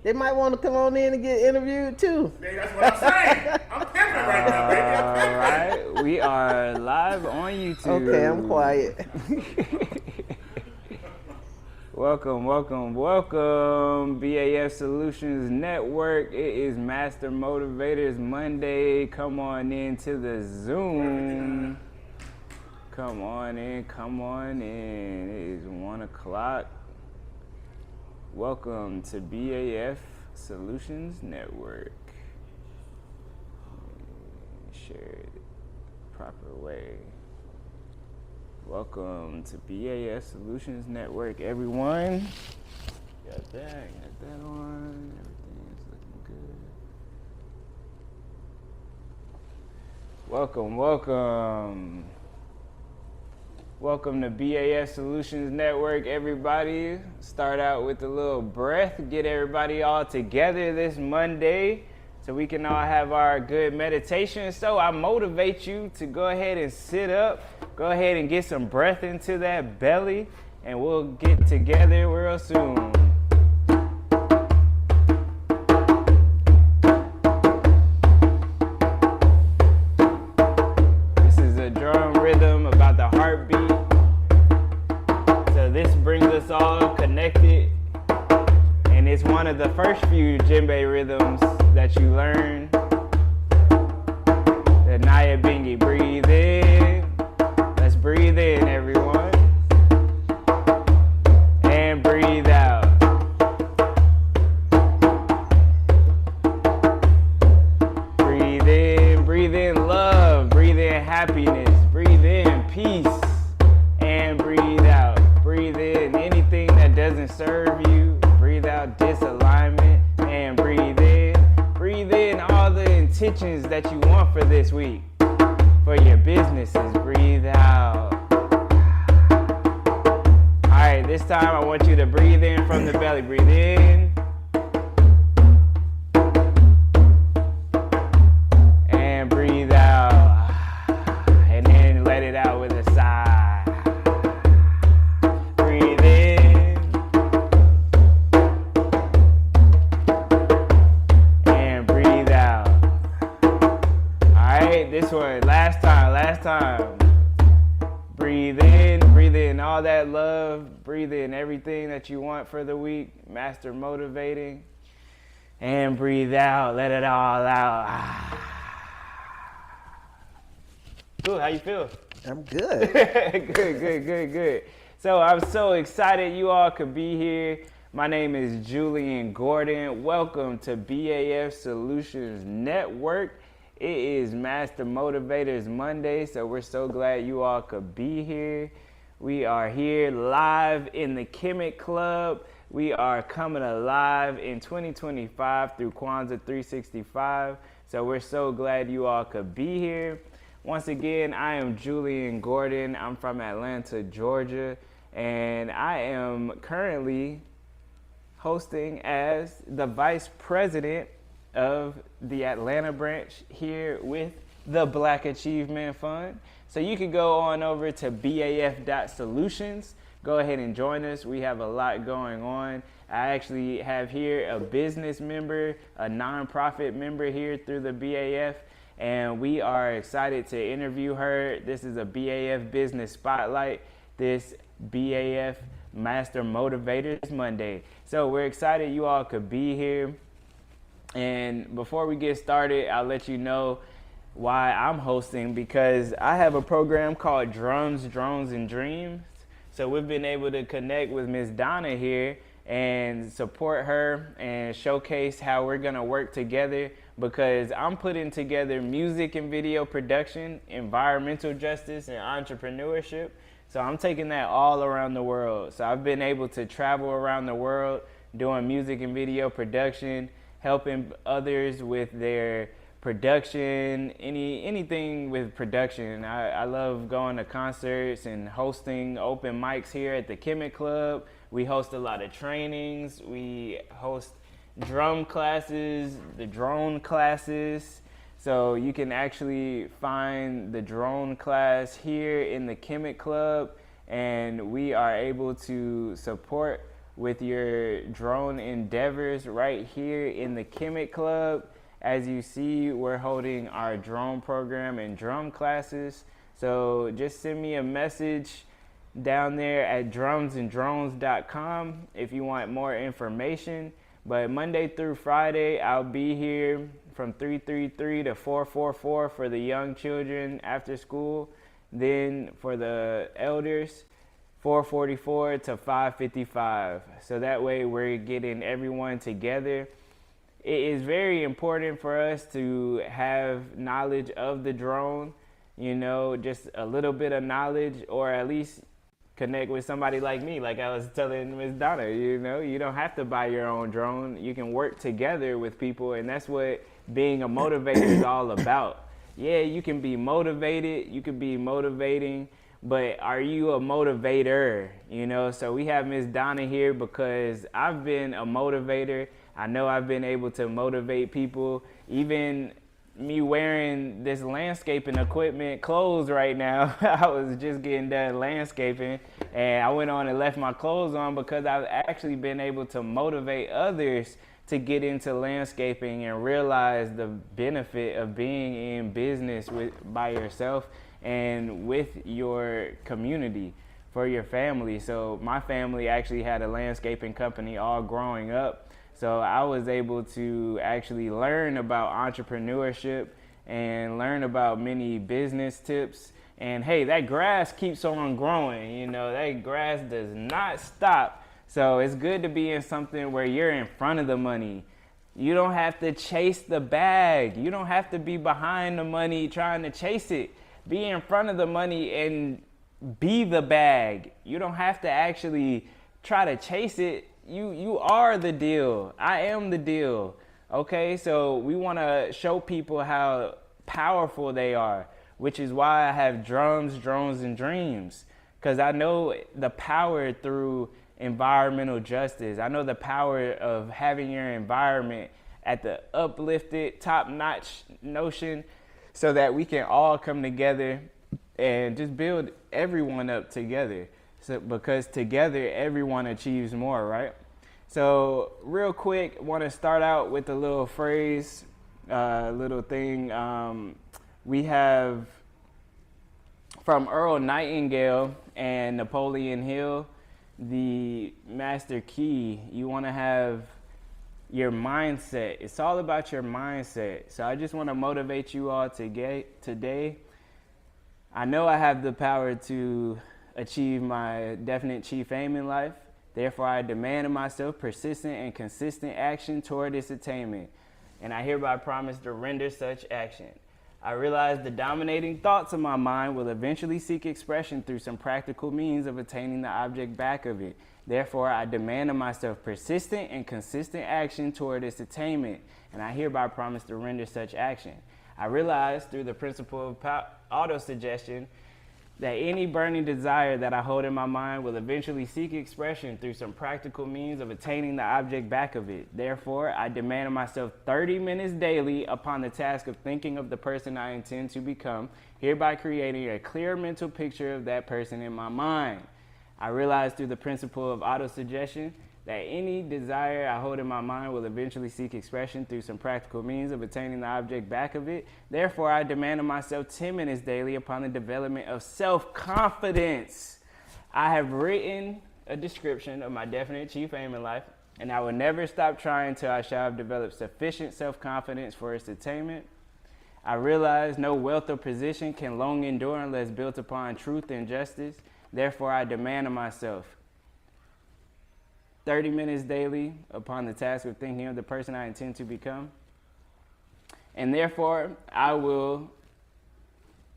They might want to come on in and get interviewed too. Baby, that's what I'm saying. I'm pimping right now, baby. I'm pimping. All right, we are live on YouTube. Okay, I'm quiet. Welcome, BAF Solutions Network. It is Master Motivators Monday. Come on into the Zoom. Come on in. It is 1 o'clock. Welcome to BAF Solutions Network. Share it the proper way. Welcome to BAF Solutions Network, everyone. Got that on. Everything is looking good. Welcome. Welcome to BAF Solutions Network, everybody. Start out with a little breath. Get everybody all together this Monday so we can all have our good meditation. So I motivate you to go ahead and sit up. Go ahead and get some breath into that belly, and we'll get together real soon. This is a drum rhythm about the heartbeat. So this brings us all connected, and it's one of the first few djembe rhythms that you learn. The Naya Bingi, breathe in. Let's breathe in, everyone. And breathe out. Breathe in love, breathe in happiness, breathe in peace, and breathe out. Breathe in anything that doesn't serve you, breathe out disalignment, and breathe in. Breathe in all the intentions that you want for this week, for your businesses, breathe out. All right, this time I want you to breathe in from the belly, breathe in. And breathe out. And then let it out with a sigh. Breathe in. And breathe out. Alright, this one, last time. Breathe in all that love, breathe in everything that you want for the week, master motivating, and breathe out, let it all out. Cool, how you feel? I'm good. Good. So I'm so excited you all could be here. My name is Julian Gordon. Welcome to BAF Solutions Network. It is Master Motivators Monday, so we're so glad you all could be here. We are here live in the Kemet Club. We are coming alive in 2025 through Kwanzaa 365. So we're so glad you all could be here. Once again, I am Julian Gordon. I'm from Atlanta, Georgia, and I am currently hosting as the Vice President of the Atlanta branch here with the Black Achievement Fund. So you can go on over to baf.solutions. Go ahead and join us. We have a lot going on. I actually have here a business member, a nonprofit member here through the BAF, and we are excited to interview her. This is a BAF Business Spotlight, this BAF Master Motivators Monday. So we're excited you all could be here. And before we get started, I'll let you know why I'm hosting, because I have a program called Drums, Drones, and Dreams. So we've been able to connect with Miss Donna here and support her and showcase how we're gonna work together, because I'm putting together music and video production, environmental justice, and entrepreneurship. So I'm taking that all around the world. So I've been able to travel around the world doing music and video production, helping others with their production, anything with production. I love going to concerts and hosting open mics here at the Kemet Club. We host a lot of trainings. We host drum classes, the drone classes. So you can actually find the drone class here in the Kemet Club, and we are able to support with your drone endeavors right here in the Kemet Club. As you see, we're holding our drone program and drum classes. So just send me a message down there at drumsanddrones.com if you want more information. But Monday through Friday, I'll be here from 3:33 to 4:44 for the young children after school. Then for the elders, 4:44 to 5:55. So that way we're getting everyone together. It is very important for us to have knowledge of the drone, just a little bit of knowledge, or at least connect with somebody like me. Like I was telling Miss Donna, you don't have to buy your own drone. You can work together with people, and that's what being a motivator is all about. Yeah, you can be motivated, you can be motivating, but are you a motivator? So we have Miss Donna here because I've been a motivator. I know I've been able to motivate people. Even me wearing this landscaping equipment clothes right now. I was just getting done landscaping and I went on and left my clothes on because I've actually been able to motivate others to get into landscaping and realize the benefit of being in business by yourself and with your community, for your family. So my family actually had a landscaping company all growing up. So I was able to actually learn about entrepreneurship and learn about many business tips. And hey, that grass keeps on growing, that grass does not stop. So it's good to be in something where you're in front of the money. You don't have to chase the bag. You don't have to be behind the money trying to chase it. Be in front of the money and be the bag. You don't have to actually try to chase it. You are the deal. I am the deal. Okay, so we want to show people how powerful they are, which is why I have drums, drones, and dreams, because I know the power through environmental justice. I know the power of having your environment at the uplifted, top-notch notion so that we can all come together and just build everyone up together. So, because together everyone achieves more, right? So real quick, want to start out with a little phrase, little thing. We have from Earl Nightingale and Napoleon Hill, the master key. You want to have your mindset. It's all about your mindset. So I just want to motivate you all today. I know I have the power to achieve my definite chief aim in life. Therefore, I demand of myself persistent and consistent action toward its attainment, and I hereby promise to render such action. I realize the dominating thoughts of my mind will eventually seek expression through some practical means of attaining the object back of it. Therefore, I demand of myself persistent and consistent action toward its attainment, and I hereby promise to render such action. I realize through the principle of autosuggestion that any burning desire that I hold in my mind will eventually seek expression through some practical means of attaining the object back of it. Therefore, I demand of myself 30 minutes daily upon the task of thinking of the person I intend to become, hereby creating a clear mental picture of that person in my mind. I realize through the principle of autosuggestion that any desire I hold in my mind will eventually seek expression through some practical means of attaining the object back of it. Therefore, I demand of myself 10 minutes daily upon the development of self-confidence. I have written a description of my definite chief aim in life, and I will never stop trying until I shall have developed sufficient self-confidence for its attainment. I realize no wealth or position can long endure unless built upon truth and justice. Therefore, I demand of myself 30 minutes daily upon the task of thinking of the person I intend to become. And therefore, I will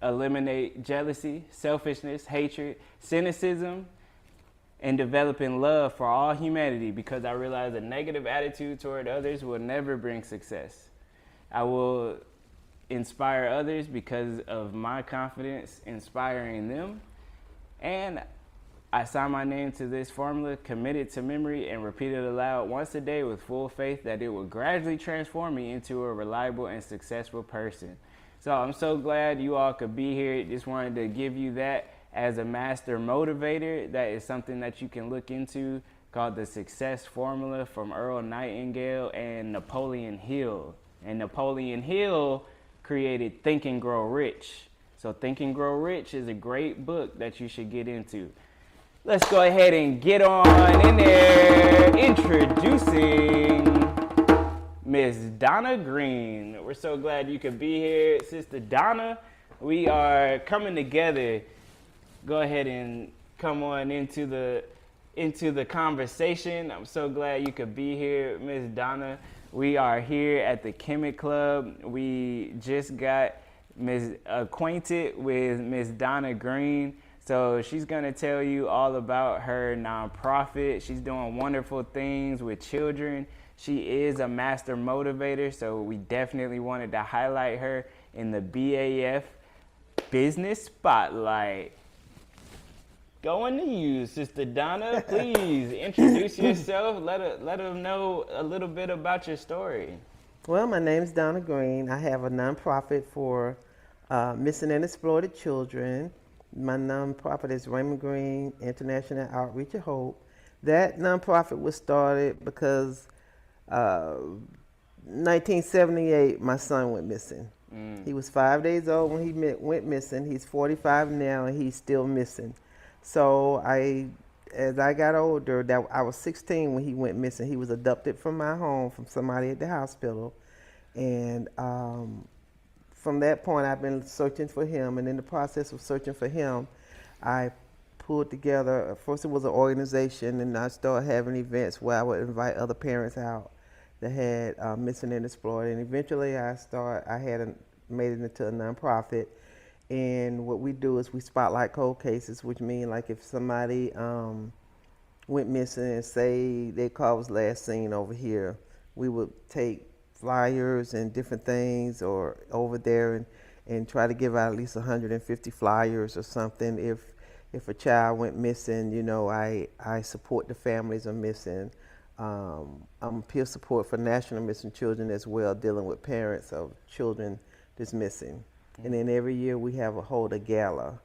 eliminate jealousy, selfishness, hatred, cynicism, and developing love for all humanity, because I realize a negative attitude toward others will never bring success. I will inspire others because of my confidence inspiring them. And I sign my name to this formula, commit it to memory, and repeat it aloud once a day with full faith that it will gradually transform me into a reliable and successful person. So I'm so glad you all could be here. Just wanted to give you that as a master motivator. That is something that you can look into called The Success Formula from Earl Nightingale and Napoleon Hill. And Napoleon Hill created Think and Grow Rich. So Think and Grow Rich is a great book that you should get into. Let's go ahead and get on in there. Introducing Miss Donna Green. We're so glad you could be here. Sister Donna, we are coming together. Go ahead and come on into the conversation. I'm so glad you could be here, Miss Donna. We are here at the Chemic Club. We just got acquainted with Miss Donna Green. So she's gonna tell you all about her nonprofit. She's doing wonderful things with children. She is a master motivator, so we definitely wanted to highlight her in the BAF Business Spotlight. Going to you, Sister Donna. Please introduce yourself. Let them know a little bit about your story. Well, my name is Donna Green. I have a nonprofit for missing and exploited children. My nonprofit is Raymond Green International Outreach of Hope. That nonprofit was started because 1978, my son went missing. He was 5 days old when he went missing. He's 45 now, and he's still missing. So as I got older, I was 16 when he went missing. He was abducted from my home from somebody at the hospital, and from that point, I've been searching for him, and in the process of searching for him, I pulled together, first it was an organization, and I started having events where I would invite other parents out that had missing and exploited, and eventually made it into a nonprofit, and what we do is we spotlight cold cases, which means like if somebody went missing and say their car was last seen over here, we would take flyers and different things or over there and try to give out at least 150 flyers or something. If a child went missing, I support the families of missing. I'm peer support for National Missing Children as well, dealing with parents of children that's missing. And then every year we hold a gala.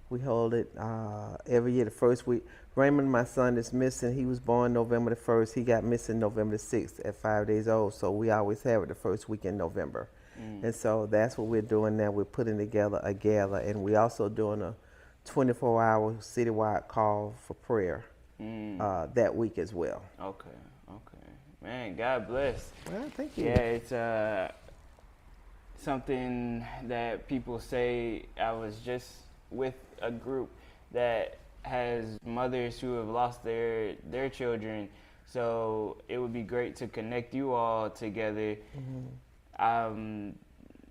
We hold it every year the first week. Raymond, my son, is missing. He was born November the 1st. He got missing November the 6th at 5 days old. So we always have it the first week in November. And so that's what we're doing now. We're putting together a gala, and we're also doing a 24-hour citywide call for prayer that week as well. Okay. Man, God bless. Well, thank you. Yeah, it's something that people say. I was just with a group that has mothers who have lost their children, so it would be great to connect you all together. I'm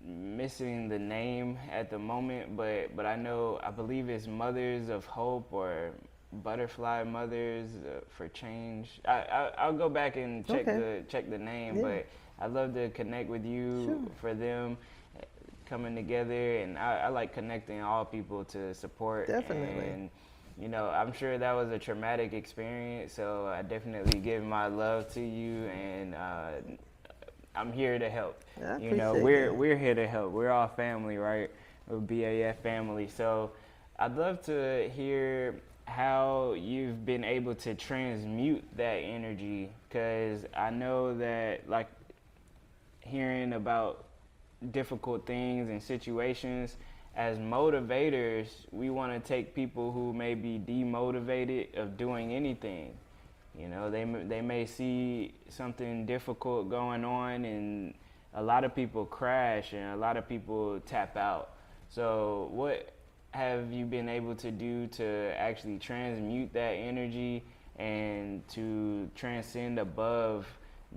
missing the name at the moment, but I believe it's Mothers of Hope or Butterfly Mothers for Change. I'll go back and check the name, but I'd love to connect with you for them coming together, and I like connecting all people to support. Definitely. And I'm sure that was a traumatic experience, so I definitely give my love to you, and I'm here to help. We're here to help. We're all family, right? We're BAF family. So I'd love to hear how you've been able to transmute that energy, because I know that, like, hearing about difficult things and situations, as motivators, we want to take people who may be demotivated of doing anything. They may see something difficult going on, and a lot of people crash and a lot of people tap out. So what have you been able to do to actually transmute that energy and to transcend above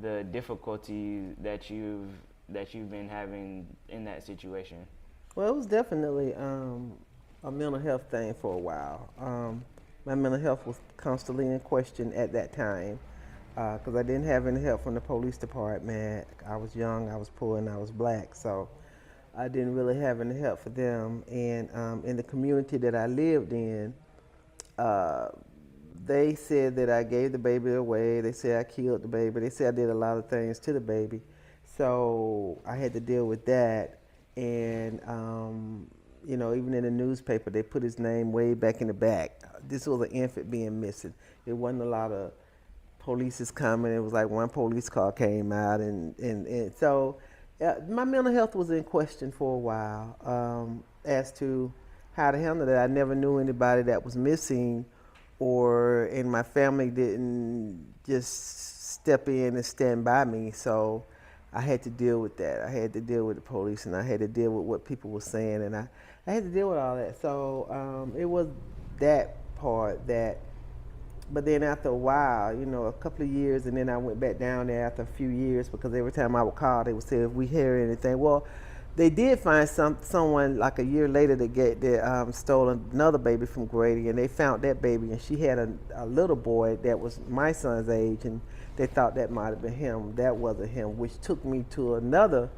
the difficulties that you've been having in that situation? Well, it was definitely a mental health thing for a while. My mental health was constantly in question at that time because I didn't have any help from the police department. I was young, I was poor, and I was black, so I didn't really have any help for them. And in the community that I lived in, they said that I gave the baby away. They said I killed the baby. They said I did a lot of things to the baby. So I had to deal with that. And, even in the newspaper, they put his name way back in the back. This was an infant being missing. It wasn't a lot of police is coming. It was like one police car came out, and so my mental health was in question for a while as to how to handle that. I never knew anybody that was missing, and my family didn't just step in and stand by me. So I had to deal with that. I had to deal with the police, and I had to deal with what people were saying, and I had to deal with all that. So it was that part that. But then after a while, a couple of years, and then I went back down there after a few years, because every time I would call, they would say, if we hear anything. Well, they did find someone like a year later that stole another baby from Grady, and they found that baby, and she had a little boy that was my son's age, and they thought that might have been him. That wasn't him, which took me to another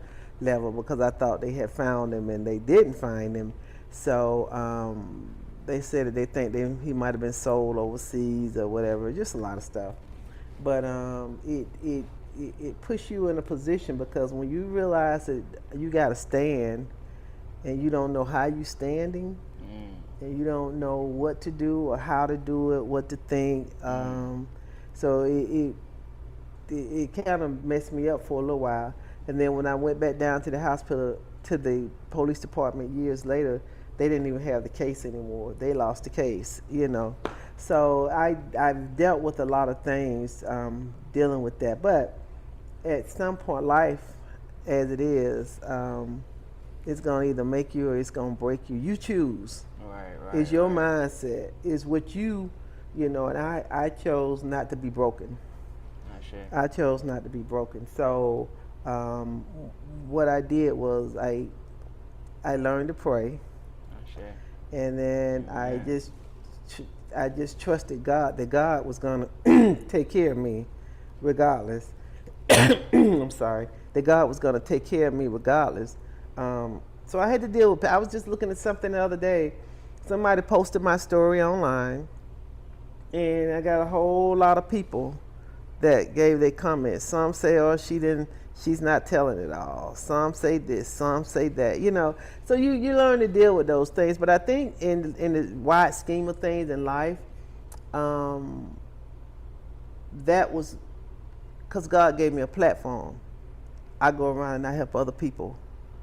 level, because I thought they had found him, and they didn't find him. So they said that they think he might have been sold overseas or whatever, just a lot of stuff. But it puts you in a position, because when you realize that you got to stand, and you don't know how you standing, and you don't know what to do or how to do it, what to think. So it kind of messed me up for a little while. And then when I went back down to the hospital, to the police department years later, they didn't even have the case anymore. They lost the case, So I've dealt with a lot of things dealing with that. But at some point, life, as it is, it's going to either make you or it's going to break you. You choose. Right. It's your mindset. It's what and I chose not to be broken. I chose not to be broken. So what I did was I learned to pray. And then I just trusted God, that God was gonna take care of me regardless. I'm sorry, that God was gonna take care of me regardless. So I had to deal with. I was just looking at something the other day. Somebody posted my story online, and I got a whole lot of people that gave their comments. Some say, "Oh, she's not telling it all." Some say this, some say that. So you learn to deal with those things. But I think in the wide scheme of things in life, that was because God gave me a platform. I go around and I help other people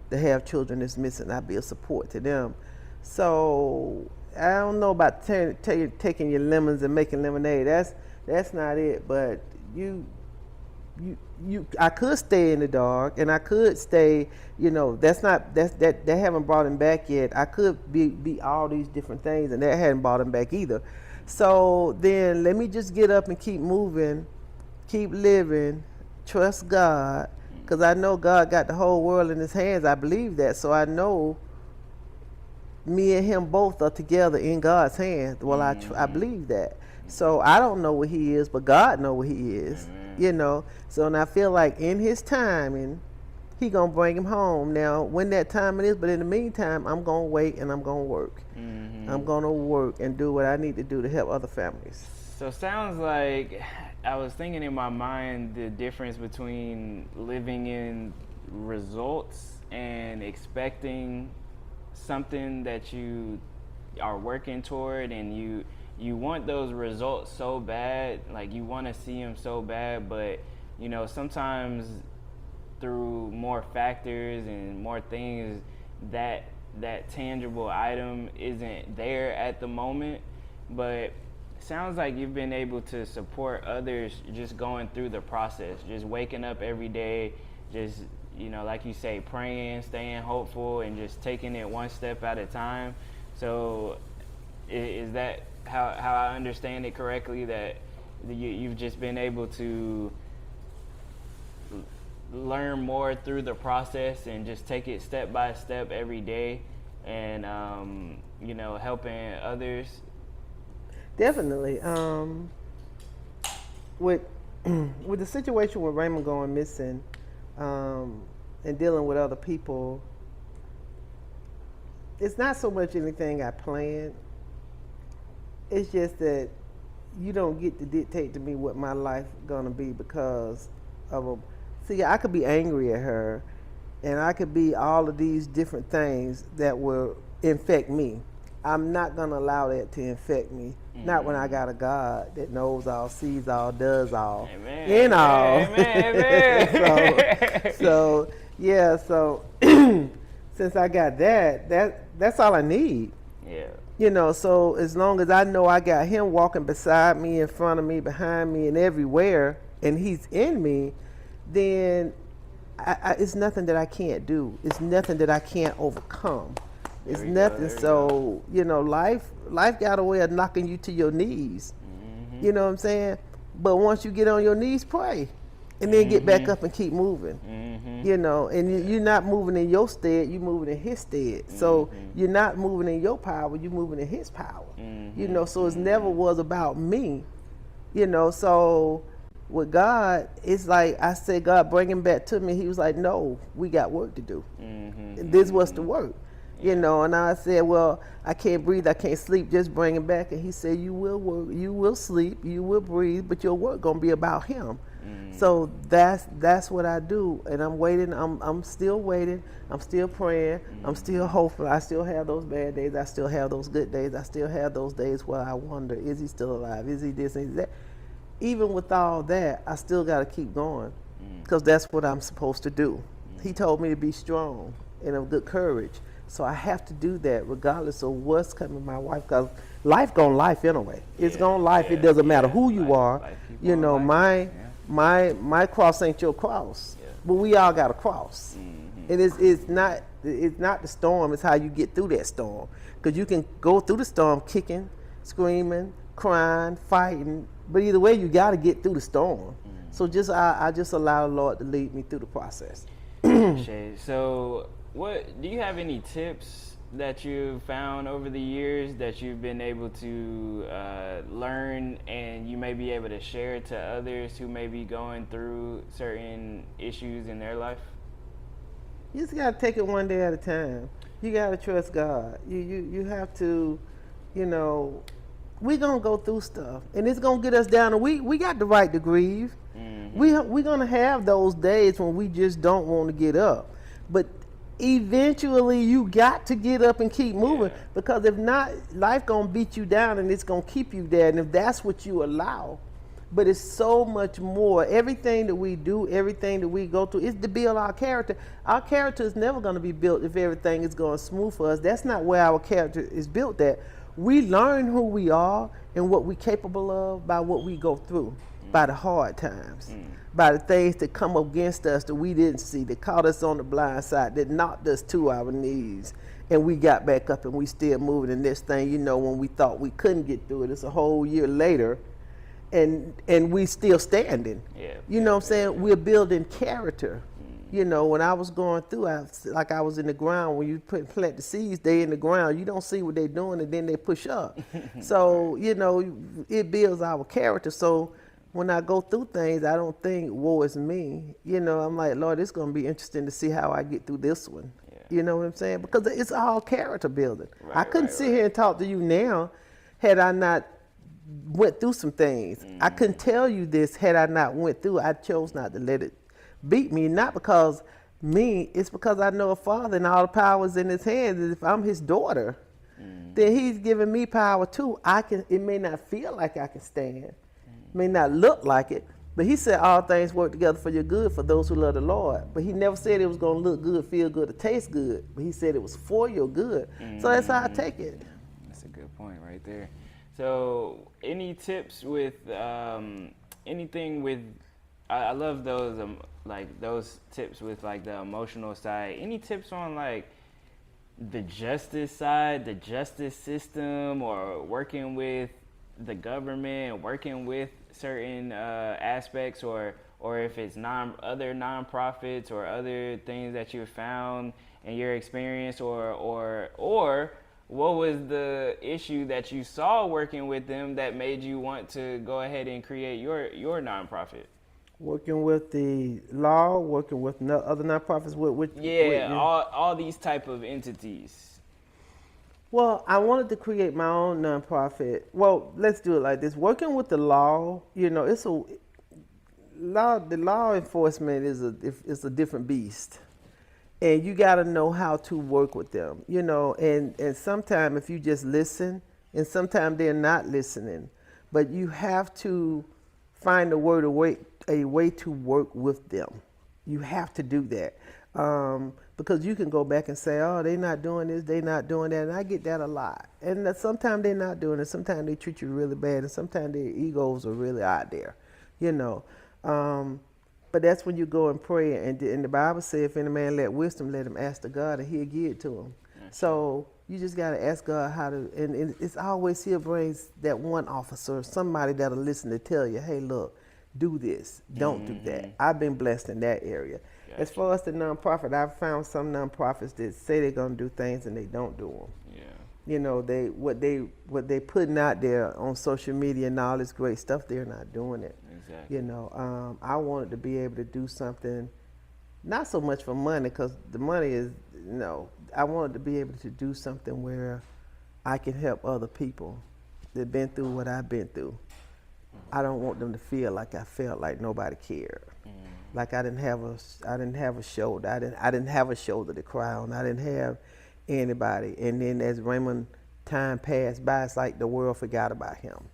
that have children that's missing. I be a support to them. So I don't know about taking your lemons and making lemonade. That's not it. But I could stay in the dark, and I could stay, that haven't brought him back yet. I could be all these different things, and that hadn't brought him back either. So then let me just get up and keep moving, keep living, trust God, because I know God got the whole world in his hands. I believe that. So I know me and him both are together in God's hands. Well, I believe that. So I don't know what he is, but God know what he is. So, and I feel like in his timing, he gonna bring him home. Now, when that time it is, but in the meantime, I'm gonna wait and I'm gonna work. I'm gonna work and do what I need to do to help other families. So sounds like I was thinking in my mind the difference between living in results and expecting something that you are working toward, and you want those results so bad, like you want to see them so bad, but sometimes through more factors and more things, that tangible item isn't there at the moment. But sounds like you've been able to support others just going through the process, just waking up every day, just like you say, praying, staying hopeful, and just taking it one step at a time. So is that how I understand it correctly, that you've just been able to learn more through the process and just take it step by step every day, and helping others? Definitely. With the situation with Raymond going missing, and dealing with other people, it's not so much anything I planned. It's just that you don't get to dictate to me what my life gonna be because of see, I could be angry at her, and I could be all of these different things that will infect me. I'm not gonna allow that to infect me. Not when I got a God that knows all, sees all, does all, Amen. in all. Amen. so yeah, so since I got that's all I need. Yeah. You know, so as long as I know I got him walking beside me, in front of me, behind me, and everywhere, and he's in me, then it's nothing that I can't do. It's nothing that I can't overcome. It's nothing. So, you know, life got a way of knocking you to your knees. You know what I'm saying? But once you get on your knees, pray. And then get back up and keep moving. You know, and you're not moving in your stead, you're moving in his stead. So you're not moving in your power, you're moving in his power. You know, so it never was about me. You know, so with God, it's like I said, God, bring him back to me. He was like, no, we got work to do. And this was the work. You know, and I said, well, I can't breathe, I can't sleep, just bring him back. And he said, you will work, you will sleep, you will breathe, but your work gonna be about him. So that's what I do, and I'm waiting. I'm still waiting. I'm still praying. I'm still hopeful. I still have those bad days. I still have those good days. I still have those days where I wonder, is he still alive? Is he this? Is he that? Even with all that, I still got to keep going, because that's what I'm supposed to do. He told me to be strong and of good courage. So I have to do that regardless of what's coming my wife, because life gonna life anyway. It's gonna life. It doesn't matter who you are. You know, my cross ain't your cross, but we all got a cross. And it's not the storm, it's how you get through that storm. Because you can go through the storm kicking, screaming, crying, fighting, but either way you got to get through the storm. So I just allow the Lord to lead me through the process. So what do you have any tips that you've found over the years that you've been able to learn, and you may be able to share to others who may be going through certain issues in their life? You just got to take it one day at a time. You got to trust God. You have to, you know, we're going to go through stuff, and it's going to get us down. And we got the right to grieve. We're going to have those days when we just don't want to get up. But eventually you got to get up and keep moving, because if not, life gonna beat you down and it's gonna keep you there, and if that's what you allow. But it's so much more. Everything that we do, everything that we go through is to build our character. Our character is never gonna be built if everything is going smooth for us. That's not where our character is built at. We learn who we are and what we're capable of by what we go through, by the hard times, by the things that come against us that we didn't see, that caught us on the blind side, that knocked us to our knees, and we got back up and we still moving. And this thing, you know, when we thought we couldn't get through it, it's a whole year later, and we still standing. You know what I'm saying? We're building character. You know, when I was going through, I was in the ground. When you plant the seeds, they in the ground. You don't see what they're doing, and then they push up. So, you know, it builds our character. So when I go through things, I don't think, woe is me. You know, I'm like, Lord, it's going to be interesting to see how I get through this one. You know what I'm saying? Because it's all character building. I couldn't sit here and talk to you now had I not went through some things. I couldn't tell you this had I not went through. I chose not to let it beat me, not because me, it's because I know a Father and all the power is in his hands. And if I'm his daughter, then he's giving me power too. It may not feel like I can stand, may not look like it, but he said all things work together for your good for those who love the Lord. But he never said it was going to look good, feel good, or taste good, but he said it was for your good. So that's how I take it. That's a good point right there. So any tips with anything with, I love those like those tips with like the emotional side. Any tips on like the justice side, the justice system, or working with the government, working with certain aspects, or if it's other nonprofits or other things that you found in your experience, or what was the issue that you saw working with them that made you want to go ahead and create your nonprofit? Working with the law, working with other nonprofits, all these type of entities. Well, I wanted to create my own nonprofit. Well, let's do it like this. Working with the law, you know, the law enforcement is a different beast. And you got to know how to work with them, you know, and sometimes if you just listen and sometimes they're not listening. But you have to find a way to work with them. You have to do that. Because you can go back and say, oh, they're not doing this, they're not doing that. And I get that a lot. And sometimes they're not doing it. Sometimes they treat you really bad. And sometimes their egos are really out there, you know. But that's when you go and pray. And the Bible says, if any man lack wisdom, let him ask the God and he'll give it to him. So you just got to ask God how to, and it's always He'll bring that one officer, somebody that'll listen to tell you, hey, look, do this, don't do that. I've been blessed in that area. Gotcha. As far as the nonprofit, I've found some nonprofits that say they're going to do things and they don't do them. Yeah. You know, what they putting out there on social media and all this great stuff, they're not doing it. Exactly. You know, I wanted to be able to do something, not so much for money, because the money is, you know, I wanted to be able to do something where I can help other people that been through what I've been through. I don't want them to feel like I felt like nobody cared. Like I didn't have a shoulder. I didn't have a shoulder to cry on. I didn't have anybody. And then as Raymond time passed by, it's like the world forgot about him.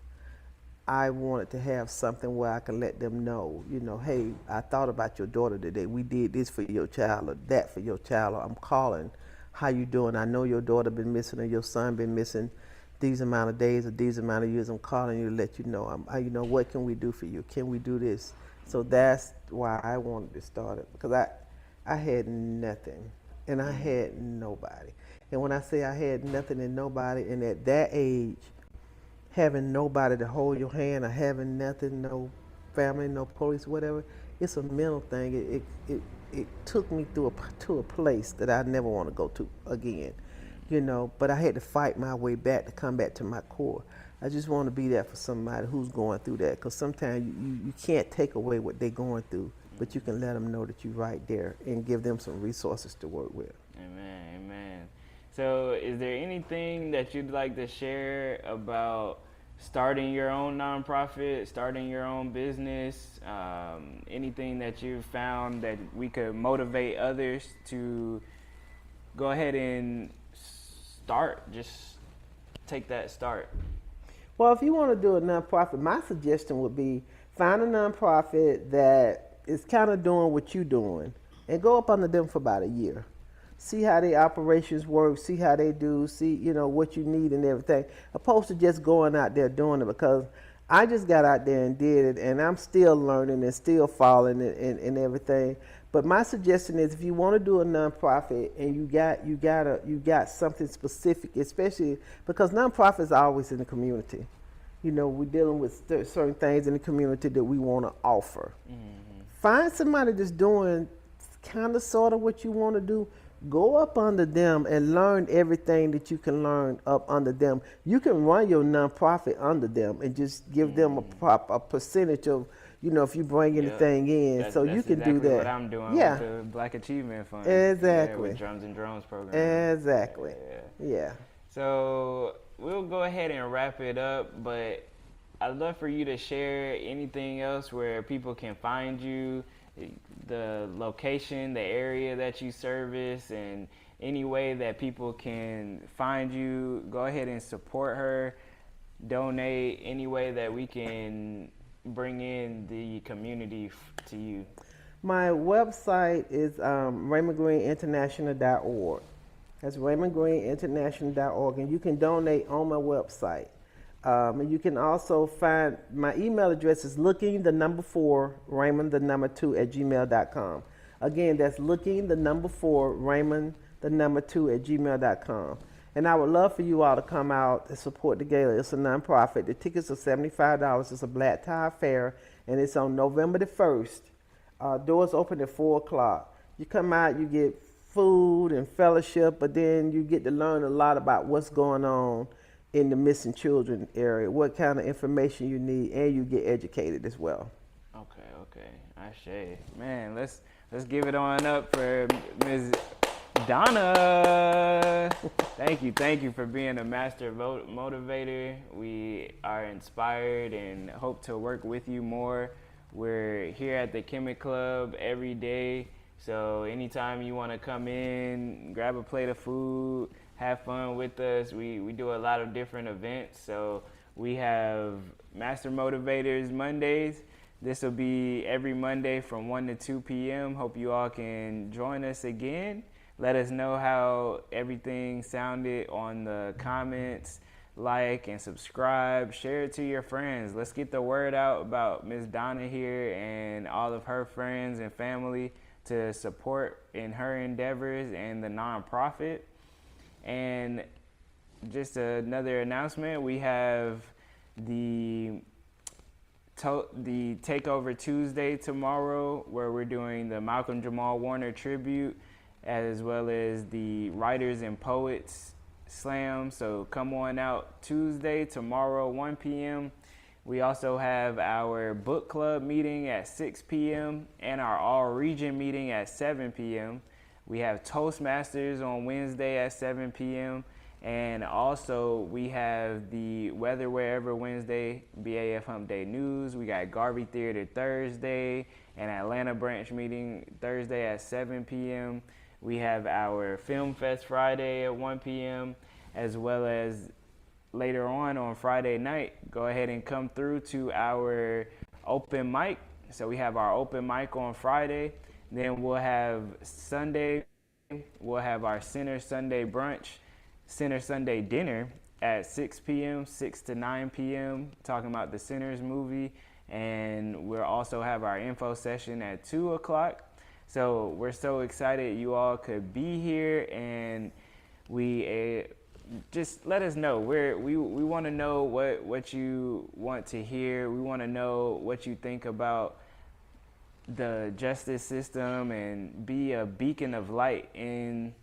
I wanted to have something where I could let them know, you know, hey, I thought about your daughter today. We did this for your child or that for your child. Or I'm calling. How you doing? I know your daughter been missing or your son been missing these amount of days or these amount of years. I'm calling you to let you know. You know, what can we do for you? Can we do this? So that's why I wanted to start it, because I had nothing and I had nobody. And when I say I had nothing and nobody, and at that age, having nobody to hold your hand or having nothing, no family, no police, whatever, it's a mental thing. It took me to a place that I never want to go to again, you know, but I had to fight my way back to come back to my core. I just want to be there for somebody who's going through that, because sometimes you can't take away what they're going through, but you can let them know that you're right there and give them some resources to work with. Amen, amen. So is there anything that you'd like to share about starting your own nonprofit, starting your own business, anything that you've found that we could motivate others to go ahead and start, just take that start? Well, if you want to do a nonprofit, my suggestion would be find a nonprofit that is kind of doing what you're doing and go up under them for about a year. See how their operations work, see how they do, see, you know, what you need and everything, opposed to just going out there doing it, because I just got out there and did it, and I'm still learning and still falling and everything. But my suggestion is, if you want to do a nonprofit and you got something specific, especially because nonprofits are always in the community. You know, we're dealing with certain things in the community that we want to offer. Find somebody that's doing kind of sort of what you want to do. Go up under them and learn everything that you can learn up under them. You can run your nonprofit under them and just give them a percentage of, you know, if you bring anything in. That's you can exactly do that. What I'm doing with the Black Achievement Fund. Exactly. With Drums and Drones program. Exactly. Yeah. So we'll go ahead and wrap it up, but I'd love for you to share anything else where people can find you, the location, the area that you service, and any way that people can find you. Go ahead and support her, donate, any way that we can bring in the community to you. My website is RaymondGreenInternational.org. That's RaymondGreenInternational.org, and you can donate on my website. And you can also find my email address is looking4Raymond2@gmail.com. Again, that's looking4Raymond2@gmail.com. And I would love for you all to come out and support the gala. It's a nonprofit. The tickets are $75. It's a black tie affair, and it's on November the 1st. Doors open at 4 o'clock. You come out, you get food and fellowship, but then you get to learn a lot about what's going on in the missing children area, what kind of information you need, and you get educated as well. Okay. Ashe. Man, let's give it on up for Ms. Donna. Thank you for being a master motivator. We are inspired and hope to work with you more. We're here at the Kemet Club every day, so anytime you want to come in, grab a plate of food, have fun with us. We do a lot of different events. So we have Master Motivators Mondays. This will be every Monday from 1 to 2 p.m. Hope you all can join us again. Let us know how everything sounded on the comments. Like and subscribe. Share it to your friends. Let's get the word out about Miss Donna here and all of her friends and family to support in her endeavors and the nonprofit. And just another announcement, we have the Takeover Tuesday tomorrow, where we're doing the Malcolm Jamal Warner tribute, as well as the Writers and Poets Slam. So come on out Tuesday, tomorrow, 1 p.m. We also have our book club meeting at 6 p.m. and our all region meeting at 7 p.m. We have Toastmasters on Wednesday at 7 p.m. And also we have the Weather Wherever Wednesday, BAF Hump Day News. We got Garvey Theater Thursday and Atlanta branch meeting Thursday at 7 p.m. We have our Film Fest Friday at 1 p.m. as well as later on Friday night, go ahead and come through to our open mic. So we have our open mic on Friday. Then we'll have Sunday, we'll have our Center Sunday brunch, Center Sunday dinner at 6 p.m., 6 to 9 p.m., talking about the Sinners movie. And we'll also have our info session at 2 o'clock. So we're so excited you all could be here, and we just let us know. We want to know what you want to hear. We want to know what you think about the justice system and be a beacon of light in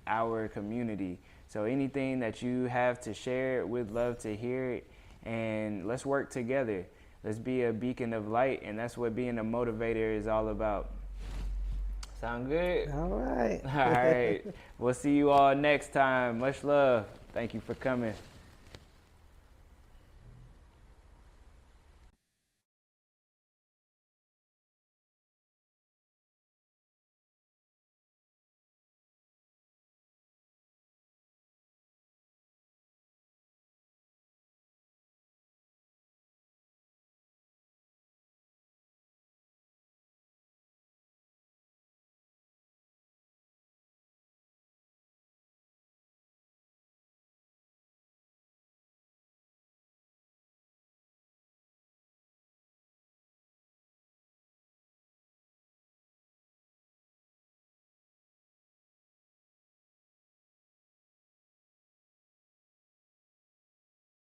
our community. So anything that you have to share, we'd love to hear it, and let's work together. Let's be a beacon of light, and that's what being a motivator is all about. Sound good? All right. All right. We'll see you all next time. Much love. Thank you for coming.